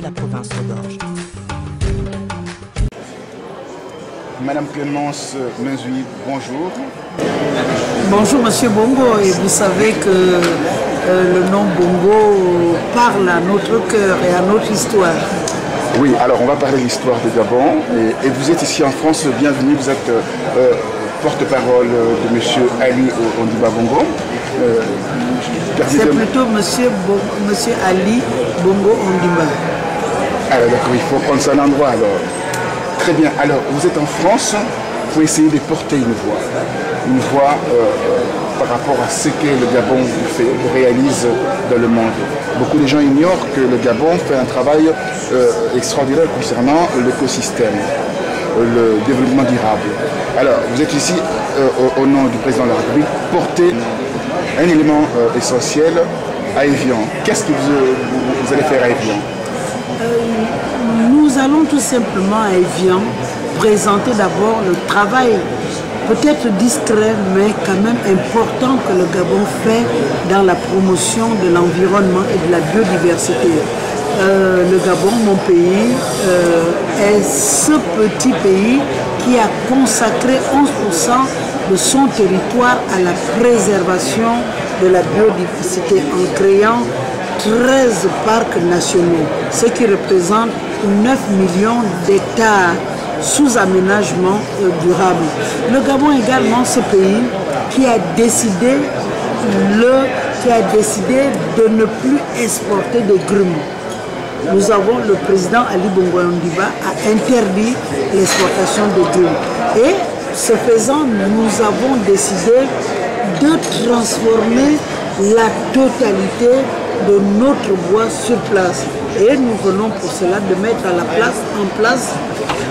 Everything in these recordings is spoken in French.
la province d'Orge. Madame Clémence Menzui, bonjour. Bonjour Monsieur Bongo, et vous savez que le nom Bongo parle à notre cœur et à notre histoire. Oui, alors on va parler de l'histoire du Gabon et vous êtes ici en France, bienvenue, vous êtes porte-parole de Monsieur Ali Ondiba Bongo. C'est plutôt Monsieur Ali Bongo Ondiba. Alors d'accord, il faut prendre ça à l'endroit alors. Très bien, alors vous êtes en France pour essayer de porter une voix par rapport à ce que le Gabon réalise dans le monde. Beaucoup de gens ignorent que le Gabon fait un travail extraordinaire concernant l'écosystème, le développement durable. Alors, vous êtes ici au nom du président de la République, porter un élément essentiel à Evian. Qu'est-ce que vous allez faire à Evian? Nous allons tout simplement à Evian présenter d'abord le travail, peut-être discret, mais quand même important que le Gabon fait dans la promotion de l'environnement et de la biodiversité. Le Gabon, mon pays, est ce petit pays qui a consacré 11% de son territoire à la préservation de la biodiversité en créant 13 parcs nationaux, ce qui représente 9 millions d'hectares sous aménagement durable. Le Gabon également, ce pays qui a décidé de ne plus exporter de grumes. Nous avons, le président Ali Bongo Ondiba a interdit l'exportation de grumes. Et ce faisant, nous avons décidé de transformer la totalité de notre bois sur place. Et nous venons pour cela de mettre en place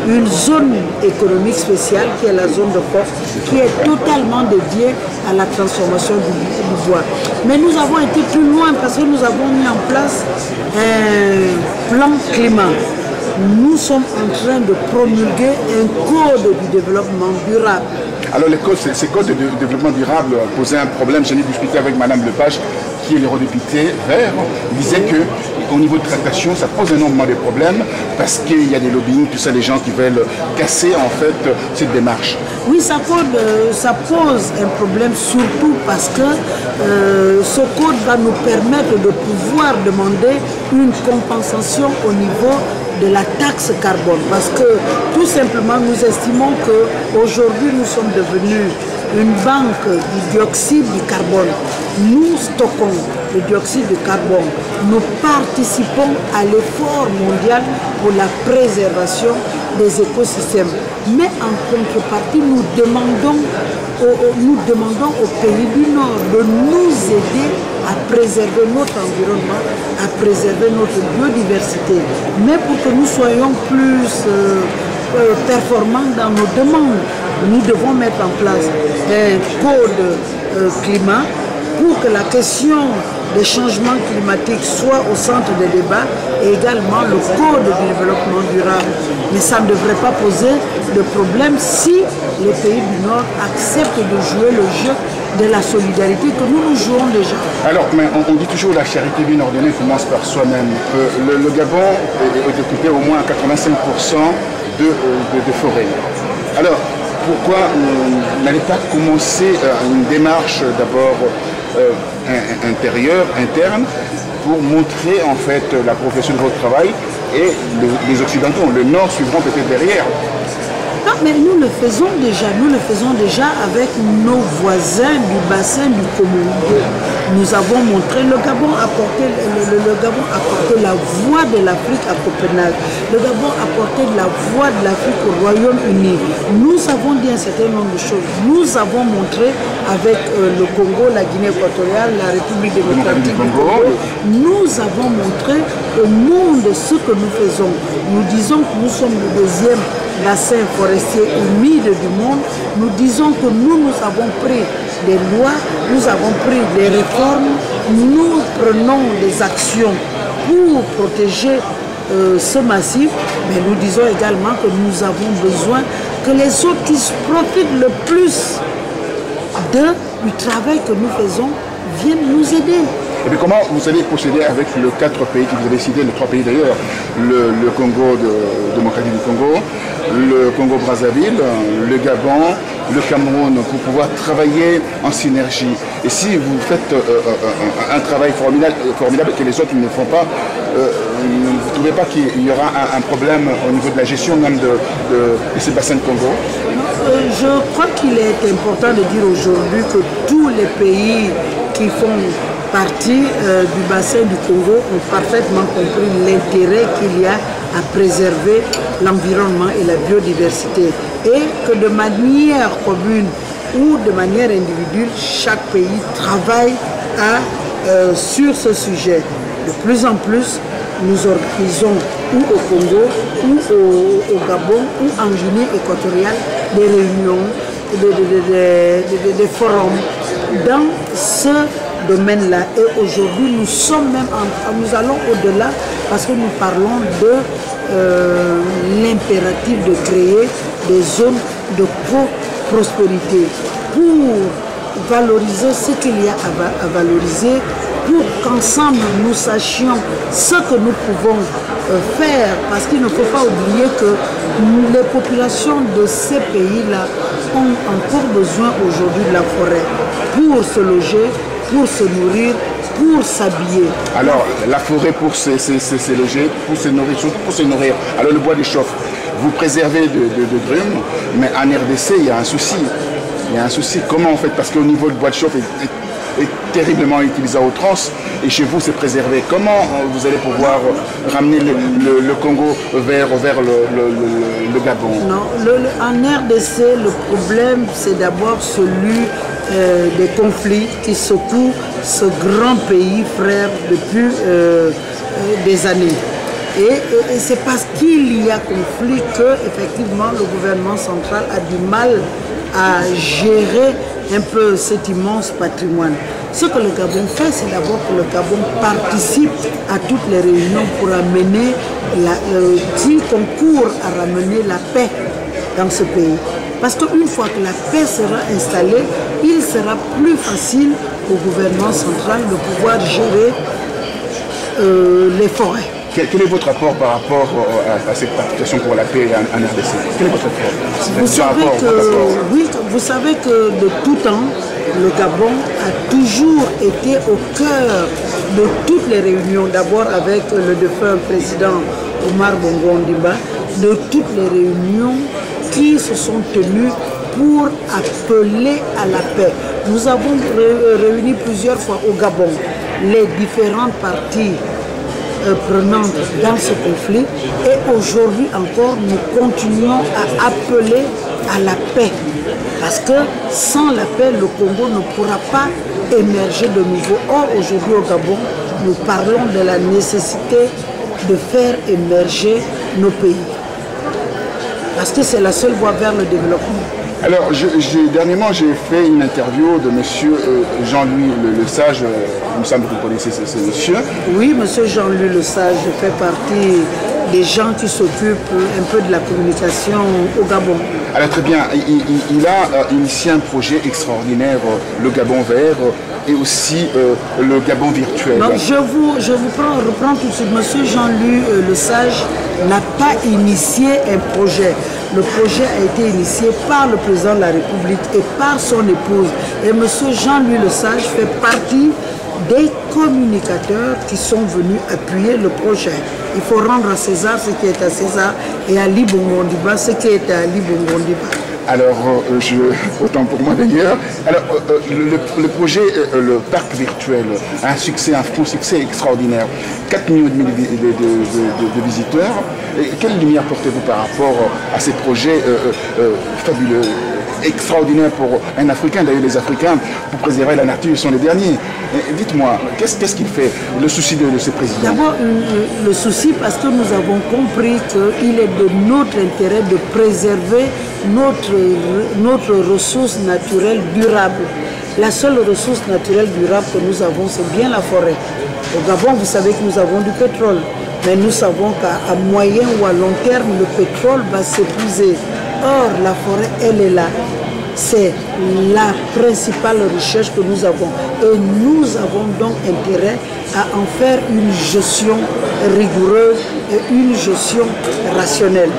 une zone économique spéciale qui est la zone de Fort, qui est totalement dédiée à la transformation du bois. Mais nous avons été plus loin parce que nous avons mis en place un plan climat. Nous sommes en train de promulguer un code du développement durable. Alors ces codes de développement durable posaient un problème. J'en ai discuté avec Madame Lepage, qui est l'eurodéputée vert. Il disait qu'au niveau de tractation, ça pose énormément de problèmes parce qu'il y a des lobbying, tout ça, les gens qui veulent casser en fait cette démarche. Oui, ça pose un problème surtout parce que ce code va nous permettre de pouvoir demander une compensation au niveau de la taxe carbone, parce que tout simplement nous estimons qu'aujourd'hui nous sommes devenus une banque du dioxyde du carbone. Nous stockons le dioxyde de carbone, nous participons à l'effort mondial pour la préservation des écosystèmes. Mais en contrepartie, nous demandons aux pays du Nord de nous aider à préserver notre environnement, à préserver notre biodiversité. Mais pour que nous soyons plus performants dans nos demandes, nous devons mettre en place un code climat pour que la question des changements climatiques soit au centre des débats et également le code du développement durable. Mais ça ne devrait pas poser de problème si les pays du Nord acceptent de jouer le jeu de la solidarité que nous jouons déjà. Alors, mais on dit toujours que la charité bien ordonnée commence par soi-même. Le Gabon est occupé au moins à 85% de forêt. Alors, pourquoi n'allez pas commencer une démarche d'abord interne, pour montrer en fait la profession de votre travail et les Occidentaux, le Nord suivront peut-être derrière. Non, mais nous le faisons déjà avec nos voisins du bassin du Congo. Nous avons montré, le Gabon a porté la voix de l'Afrique à Copenhague. Le Gabon a porté la voix de l'Afrique au Royaume-Uni. Nous avons dit un certain nombre de choses. Nous avons montré avec le Congo, la Guinée équatoriale, la République démocratique du Congo, nous avons montré au monde ce que nous faisons. Nous disons que nous sommes le deuxième bassin forestier humide du monde. Nous disons que nous avons pris des lois, nous avons pris des réformes, nous prenons des actions pour protéger ce massif, mais nous disons également que nous avons besoin que les autres qui profitent le plus du travail que nous faisons viennent nous aider. Et puis comment vous allez procéder avec les 4 pays que vous avez cités, les 3 pays d'ailleurs, le Congo démocratique du Congo, le Congo-Brazzaville, le Gabon, le Cameroun, pour pouvoir travailler en synergie. Et si vous faites un travail formidable que les autres ne font pas, vous ne trouvez pas qu'il y aura un problème au niveau de la gestion même de ces bassins de Congo? Je crois qu'il est important de dire aujourd'hui que tous les pays qui font partie du bassin du Congo ont parfaitement compris l'intérêt qu'il y a à préserver l'environnement et la biodiversité. Et que de manière commune ou de manière individuelle, chaque pays travaille sur ce sujet. De plus en plus, nous organisons ou au Congo, ou au Gabon, ou en Guinée équatoriale, des réunions, des forums dans ce domaine-là. Et aujourd'hui, nous sommes même nous allons au-delà parce que nous parlons de l'impératif de créer des zones de prospérité pour valoriser ce qu'il y a à valoriser, pour qu'ensemble nous sachions ce que nous pouvons faire, parce qu'il ne faut pas oublier que les populations de ces pays-là ont encore besoin aujourd'hui de la forêt pour se loger, pour se nourrir, pour s'habiller. Alors, la forêt pour se loger, pour se nourrir, surtout pour se nourrir. Alors, le bois des chauffe, vous préservez de grumes, mais en RDC, il y a un souci. Il y a un souci. Comment on fait? Parce qu'au niveau du bois de chauffe est terriblement utilisé à outrance, et chez vous c'est préservé. Comment vous allez pouvoir ramener le Congo vers le Gabon? Non, en RDC, le problème c'est d'abord celui des conflits qui secouent ce grand pays frère depuis des années. Et c'est parce qu'il y a conflit que effectivement le gouvernement central a du mal à gérer un peu cet immense patrimoine. Ce que le Gabon fait, c'est d'abord que le Gabon participe à toutes les réunions pour amener, qui concourt à ramener la paix dans ce pays. Parce qu'une fois que la paix sera installée, il sera plus facile au gouvernement central de pouvoir gérer les forêts. Quel est votre rapport par rapport à cette participation pour la paix en RDC? Quel est votre rapport? Vous savez que de tout temps, le Gabon a toujours été au cœur de toutes les réunions, d'abord avec le défunt président Omar Bongo Ondimba, de toutes les réunions qui se sont tenues pour appeler à la paix. Nous avons réuni plusieurs fois au Gabon les différentes parties prenantes dans ce conflit, et aujourd'hui encore nous continuons à appeler à la paix, parce que sans la paix le Congo ne pourra pas émerger de nouveau. Or aujourd'hui au Gabon nous parlons de la nécessité de faire émerger nos pays, parce que c'est la seule voie vers le développement. Alors, dernièrement, j'ai fait une interview de monsieur Jean-Louis Le Sage. Il me semble que vous connaissez ce monsieur. Oui, monsieur Jean-Louis Le Sage fait partie des gens qui s'occupent un peu de la communication au Gabon. Alors, très bien. Il a initié un projet extraordinaire, le Gabon vert, et aussi le Gabon virtuel. Donc, je vous reprends tout de suite. Monsieur Jean-Louis Le Sage n'a pas initié un projet. Le projet a été initié par le président de la République et par son épouse. Et M. Jean-Louis Le Sage fait partie des communicateurs qui sont venus appuyer le projet. Il faut rendre à César ce qui est à César et à Ali Bongo Ondimba ce qui est à Ali Bongo Ondimba. Alors, autant pour moi d'ailleurs, alors le projet, le parc virtuel, a un franc succès extraordinaire. 4,5 millions de visiteurs. Et quelle lumière portez-vous par rapport à ces projets fabuleux, extraordinaires pour un Africain? D'ailleurs, les Africains, pour préserver la nature, sont les derniers. Dites-moi, qu'est-ce qu'il fait, le souci de ce président? D'abord, le souci, parce que nous avons compris qu'il est de notre intérêt de préserver notre ressource naturelle durable. La seule ressource naturelle durable que nous avons, c'est bien la forêt. Au Gabon, vous savez que nous avons du pétrole, mais nous savons qu'à moyen ou à long terme, le pétrole va s'épuiser. Or, la forêt, elle est là. c'est la principale richesse que nous avons. Et nous avons donc intérêt à en faire une gestion rigoureuse et une gestion rationnelle.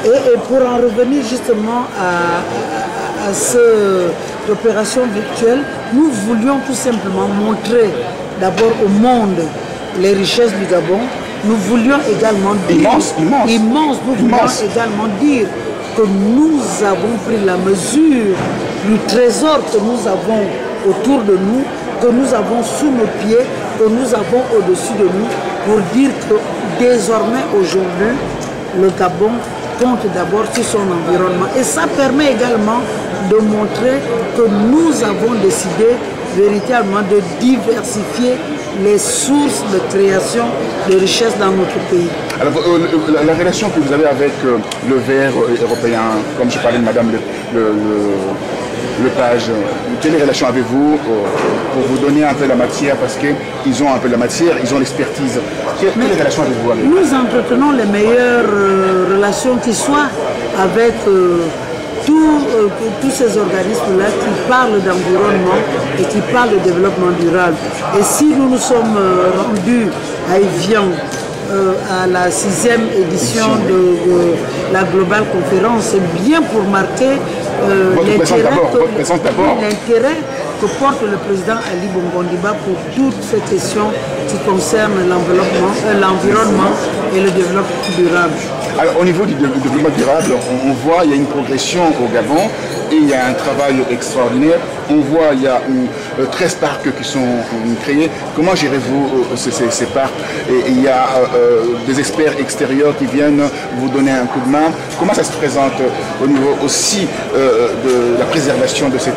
Et pour en revenir justement à cette opération virtuelle, nous voulions tout simplement montrer d'abord au monde les richesses du Gabon. Nous voulions également dire, nous voulions également dire que nous avons pris la mesure du trésor que nous avons autour de nous, que nous avons sous nos pieds, que nous avons au-dessus de nous, pour dire que désormais aujourd'hui, le Gabon compte d'abord sur son environnement. Et ça permet également de montrer que nous avons décidé véritablement de diversifier les sources de création de richesses dans notre pays. Alors, la relation que vous avez avec le vert européen, comme je parlais de Madame Lepage, quelle relation avez-vous pour vous donner un peu la matière, parce qu'ils ont un peu la matière, ils ont l'expertise. Quelle relation avez-vous avec eux? Nous entretenons les meilleures relations qui soient avec tous ces organismes-là qui parlent d'environnement et qui parlent de développement durable. Et si nous nous sommes rendus à Evian, à la 6e édition de la Global Conférence, c'est bien pour marquer l'intérêt que porte le président Ali Bongo Ondimba pour toutes ces questions qui concernent l'environnement et le développement durable. Alors, au niveau du développement durable, on voit qu'il y a une progression au Gabon et il y a un travail extraordinaire. On voit qu'il y a 13 parcs qui sont créés. Comment gérez-vous ces parcs? Et il y a des experts extérieurs qui viennent vous donner un coup de main. Comment ça se présente au niveau aussi de la préservation de cet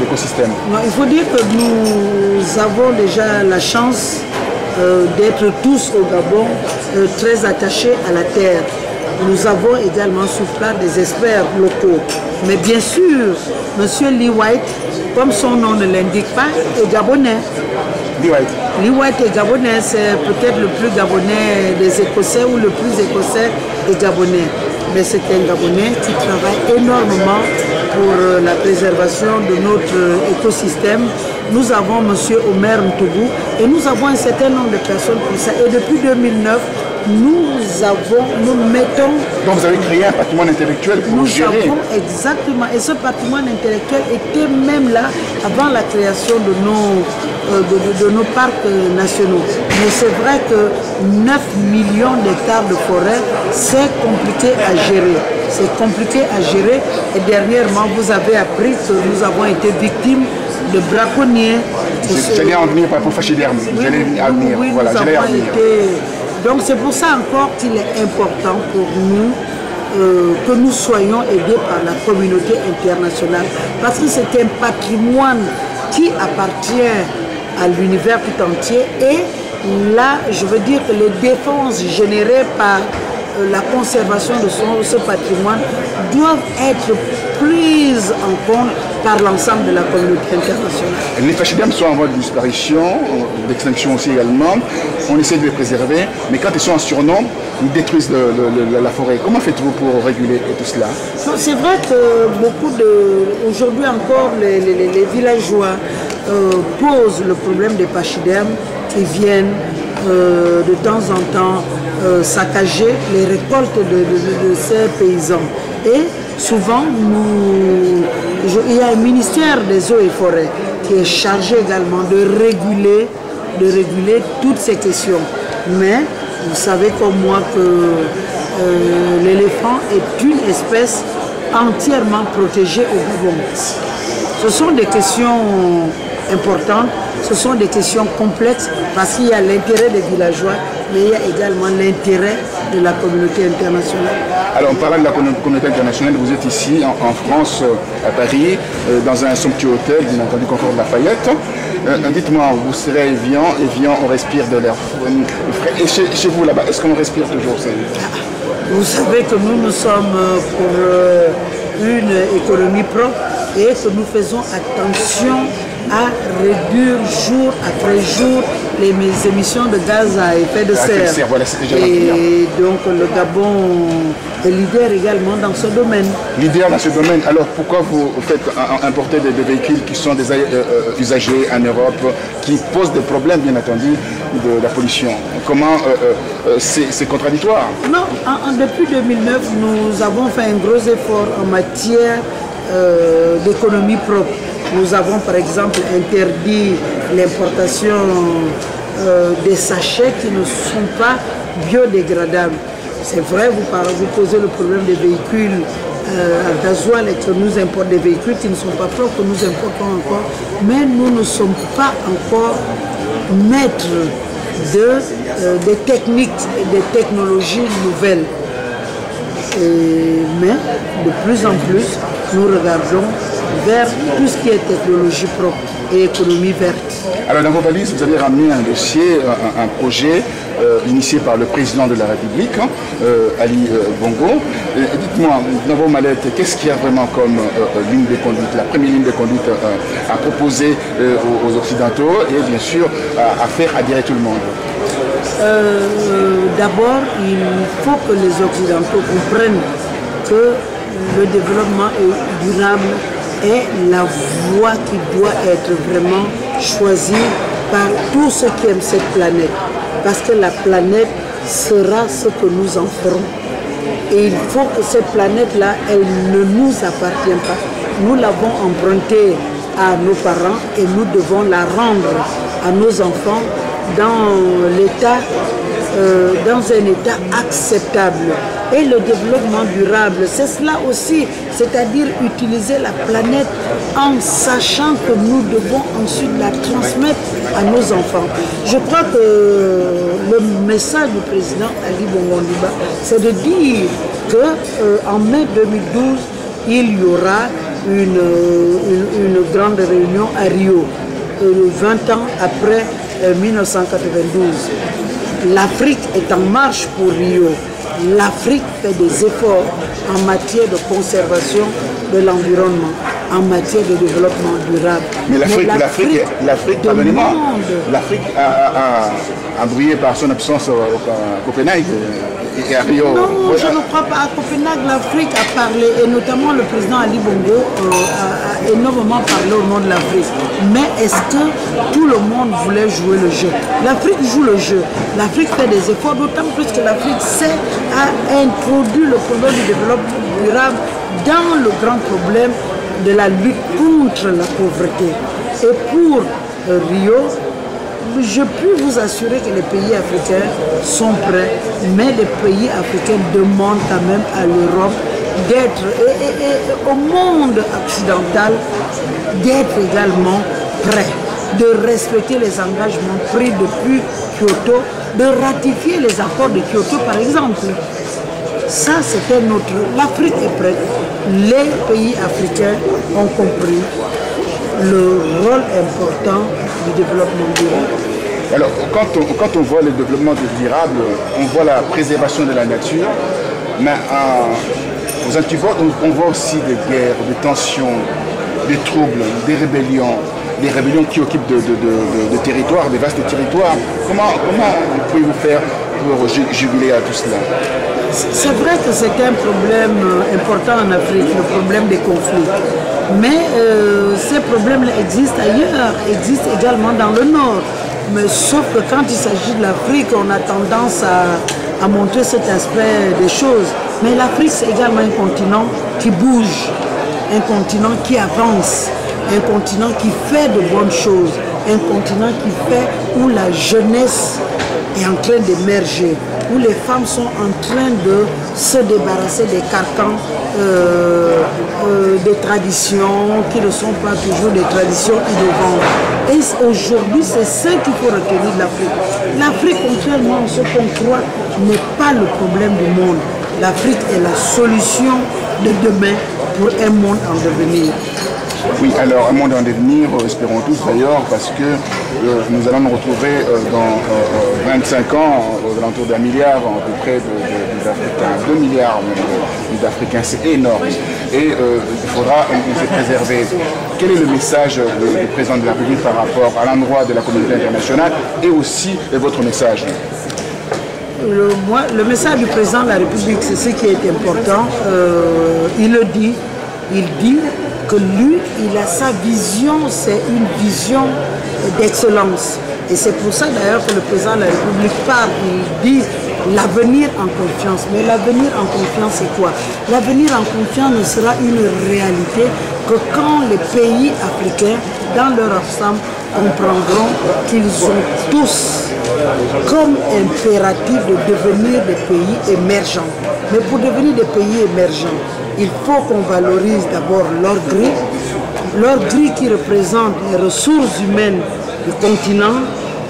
écosystème? Il faut dire que nous avons déjà la chance d'être tous au Gabon très attachés à la terre. Nous avons également sur place des experts locaux. Mais bien sûr, M. Lee White, comme son nom ne l'indique pas, est gabonais. Lee White est gabonais, c'est peut-être le plus gabonais des Écossais ou le plus écossais des Gabonais. Mais c'est un Gabonais qui travaille énormément pour la préservation de notre écosystème. Nous avons M. Omer Ntougou et nous avons un certain nombre de personnes pour ça. Et depuis 2009, nous mettons... Donc vous avez créé un patrimoine intellectuel pour nous gérer. Exactement. Et ce patrimoine intellectuel était même là avant la création de nos parcs nationaux. Mais c'est vrai que 9 millions d'hectares de forêt, c'est compliqué à gérer. C'est compliqué à gérer. Et dernièrement, vous avez appris que nous avons été victimes de braconniers. J'allais en venir pour fâcher d'herbe. Donc c'est pour ça encore qu'il est important pour nous que nous soyons aidés par la communauté internationale. Parce que c'est un patrimoine qui appartient à l'univers tout entier. Et là, je veux dire que les défenses générées par la conservation de ce patrimoine doivent être prises en compte par l'ensemble de la communauté internationale. Les pachydermes sont en voie de disparition, d'extinction aussi également. On essaie de les préserver, mais quand ils sont en surnombre, ils détruisent la forêt. Comment faites-vous pour réguler tout cela? C'est vrai que aujourd'hui encore, les villageois posent le problème des pachydermes qui viennent de temps en temps saccager les récoltes de ces paysans. Et souvent, il y a un ministère des eaux et forêts qui est chargé également de réguler toutes ces questions. Mais vous savez comme moi que l'éléphant est une espèce entièrement protégée au Gabon. Ce sont des questions importantes, ce sont des questions complexes parce qu'il y a l'intérêt des villageois, mais il y a également l'intérêt de la communauté internationale. Alors, en parlant de la communauté internationale, vous êtes ici en France, à Paris, dans un somptueux hôtel, bien entendu, Confort de Lafayette. Dites-moi, vous serez à Evian, on respire de l'air frais. Et chez vous là-bas, est-ce qu'on respire toujours ça? Vous savez que nous sommes pour une économie propre et que nous faisons attention à réduire jour après jour les émissions de gaz à effet de serre. Voilà, et donc le Gabon est leader également dans ce domaine. Leader dans ce domaine. Alors pourquoi vous faites importer des véhicules qui sont des usagés en Europe, qui posent des problèmes bien entendu de la pollution? Comment c'est contradictoire? Non, depuis 2009, nous avons fait un gros effort en matière d'économie propre. Nous avons par exemple interdit l'importation des sachets qui ne sont pas biodégradables. C'est vrai, vous posez le problème des véhicules à gasoil et que nous importons des véhicules qui ne sont pas propres, que nous importons encore, mais nous ne sommes pas encore maîtres des techniques et des technologies nouvelles. Mais de plus en plus, nous regardons vers tout ce qui est technologie propre et économie verte. Alors dans vos valises, vous avez ramené un dossier, un projet initié par le président de la République, Ali Bongo. Dites-moi, dans vos mallettes, qu'est-ce qu'il y a vraiment comme ligne de conduite, la première ligne de conduite à proposer aux Occidentaux et bien sûr à faire adhérer tout le monde? D'abord, il faut que les Occidentaux comprennent que le développement durable est la voie qui doit être vraiment choisie par tous ceux qui aiment cette planète. Parce que la planète sera ce que nous en ferons. Et il faut que cette planète-là, elle ne nous appartient pas. Nous l'avons empruntée à nos parents et nous devons la rendre à nos enfants dans un état acceptable. Et le développement durable, c'est cela aussi, c'est-à-dire utiliser la planète en sachant que nous devons ensuite la transmettre à nos enfants. Je crois que le message du président Ali Bongo Ondimba, c'est de dire qu'en mai 2012, il y aura une grande réunion à Rio, 20 ans après 1992. L'Afrique est en marche pour Rio. L'Afrique fait des efforts en matière de conservation de l'environnement, en matière de développement durable. Mais l'Afrique, pardonnez-moi, l'Afrique a brillé par son absence à Copenhague et à Rio. Non, je ne crois pas. À Copenhague, l'Afrique a parlé, et notamment le président Ali Bongo a énormément parlé au nom de l'Afrique. Mais est-ce que tout le monde voulait jouer le jeu? L'Afrique joue le jeu. L'Afrique fait des efforts, d'autant plus que l'Afrique a introduit le problème du développement durable dans le grand problème de la lutte contre la pauvreté. Et pour Rio, je peux vous assurer que les pays africains sont prêts, mais les pays africains demandent quand même à l'Europe d'être, et au monde occidental, d'être également prêts, de respecter les engagements pris depuis Kyoto, de ratifier les accords de Kyoto par exemple. Ça, c'était notre... L'Afrique est prête. Les pays africains ont compris le rôle important du développement durable. Alors, quand on voit le développement durable, on voit la préservation de la nature, mais aux antipodes, on voit aussi des guerres, des tensions, des troubles, des rébellions qui occupent de territoires, des vastes territoires. Comment pouvez-vous faire pour juguler à tout cela? C'est vrai que c'est un problème important en Afrique, le problème des conflits. Mais ces problèmes existent ailleurs, existent également dans le Nord. Mais sauf que quand il s'agit de l'Afrique, on a tendance à montrer cet aspect des choses. Mais l'Afrique, c'est également un continent qui bouge, un continent qui avance, un continent qui fait de bonnes choses, un continent qui fait où la jeunesse est en train d'émerger, où les femmes sont en train de se débarrasser des carcans des traditions qui ne sont pas toujours des traditions innovantes. Et aujourd'hui, c'est ce qu'il faut retenir de l'Afrique. L'Afrique, contrairement à ce qu'on croit, n'est pas le problème du monde. L'Afrique est la solution de demain pour un monde en devenir. Oui, alors un monde en devenir, espérons tous d'ailleurs, parce que nous allons nous retrouver dans 25 ans, aux alentours d'1 milliard à peu près d'Africains, 2 milliards d'Africains, c'est énorme. et il faudra les préserver. Quel est le message du président de la République par rapport à l'endroit de la communauté internationale et aussi votre message? Le message du président de la République, c'est ce qui est important. Il le dit, il dit que lui, il a sa vision, c'est une vision d'excellence. Et c'est pour ça d'ailleurs que le président de la République parle, il dit l'avenir en confiance. Mais l'avenir en confiance, c'est quoi? L'avenir en confiance ne sera une réalité que quand les pays africains, dans leur ensemble, comprendront qu'ils ont tous comme impératif de devenir des pays émergents. Mais pour devenir des pays émergents, il faut qu'on valorise d'abord leur gris qui représente les ressources humaines du continent.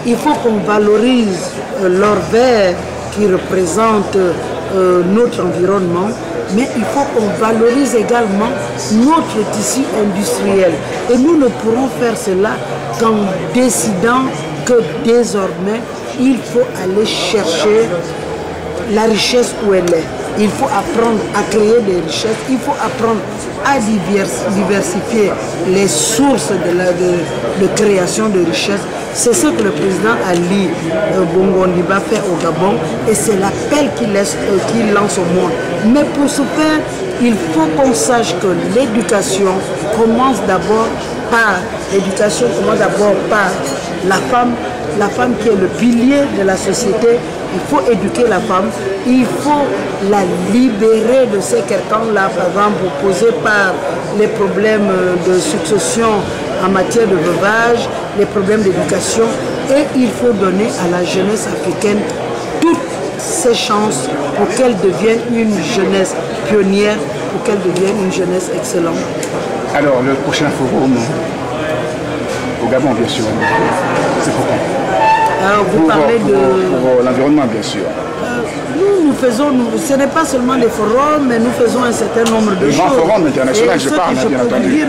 Il faut qu'on valorise leur vert qui représente notre environnement, mais il faut qu'on valorise également notre tissu industriel. Et nous ne pourrons faire cela qu'en décidant que désormais, il faut aller chercher la richesse où elle est. Il faut apprendre à créer des richesses, il faut apprendre à diversifier les sources de création de richesses. C'est ce que le président Ali Bongo Ondimba fait au Gabon et c'est l'appel qu'il lance au monde. Mais pour ce faire, il faut qu'on sache que l'éducation commence d'abord par la femme qui est le pilier de la société. Il faut éduquer la femme, il faut la libérer de ces carcans-là, par exemple, posés par les problèmes de succession en matière de veuvage, les problèmes d'éducation, et il faut donner à la jeunesse africaine toutes ses chances pour qu'elle devienne une jeunesse pionnière, pour qu'elle devienne une jeunesse excellente. Alors, le prochain forum au Gabon, bien sûr, c'est pour quand? Alors, vous parlez pour l'environnement, bien sûr. Nous faisons, ce n'est pas seulement des forums, mais nous faisons un certain nombre de choses. Les grands forums internationaux, je parle, bien entendu.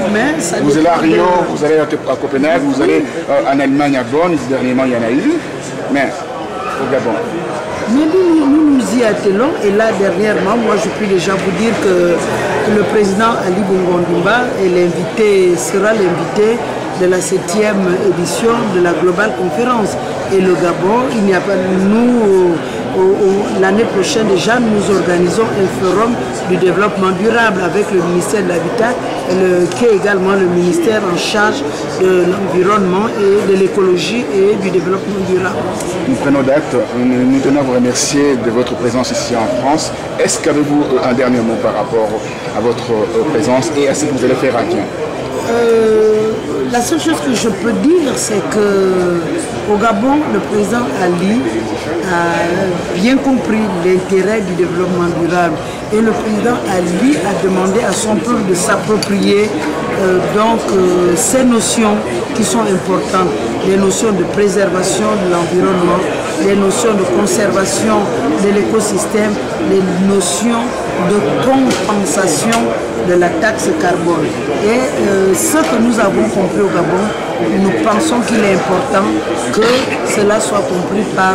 Vous allez à Rio, vous allez à Copenhague, vous allez en Allemagne, à Bonn, dernièrement il y en a eu, mais au Gabon. Mais nous y attelons, et là dernièrement, moi je puis déjà vous dire que le président Ali Bongo Ondimba sera l'invité de la 7e édition de la Global Conférence. Et le Gabon, il n'y a pas, l'année prochaine déjà, nous organisons un forum du développement durable avec le ministère de l'Habitat, qui est également le ministère en charge de l'environnement et de l'écologie et du développement durable. Nous prenons date, nous tenons à vous remercier de votre présence ici en France. Est-ce qu'avez-vous un dernier mot par rapport à votre présence et à ce que vous allez faire à Dieu? La seule chose que je peux dire, c'est qu'au Gabon, le président Ali a bien compris l'intérêt du développement durable. Et le président Ali a demandé à son peuple de s'approprier ces notions qui sont importantes. Les notions de préservation de l'environnement, les notions de conservation de l'écosystème, les notions de compensation de la taxe carbone. Et ce que nous avons compris au Gabon, nous pensons qu'il est important que cela soit compris par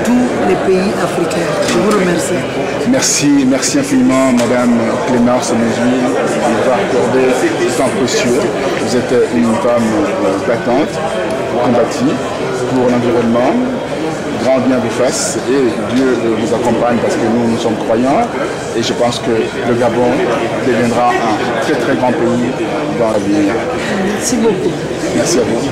tous les pays africains. Je vous remercie. Merci infiniment, Madame Clémence Mesui, de nous avoir accordé ce temps précieux. Vous êtes une femme battante, combative pour l'environnement. Grand bien vous fasse et Dieu vous accompagne parce que nous sommes croyants et je pense que le Gabon deviendra un très très grand pays dans l'avenir. Merci beaucoup. Merci à vous.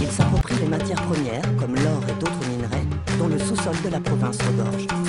Ils s'approprient les matières premières, comme l'or et d'autres minerais, dont le sous-sol de la province regorge.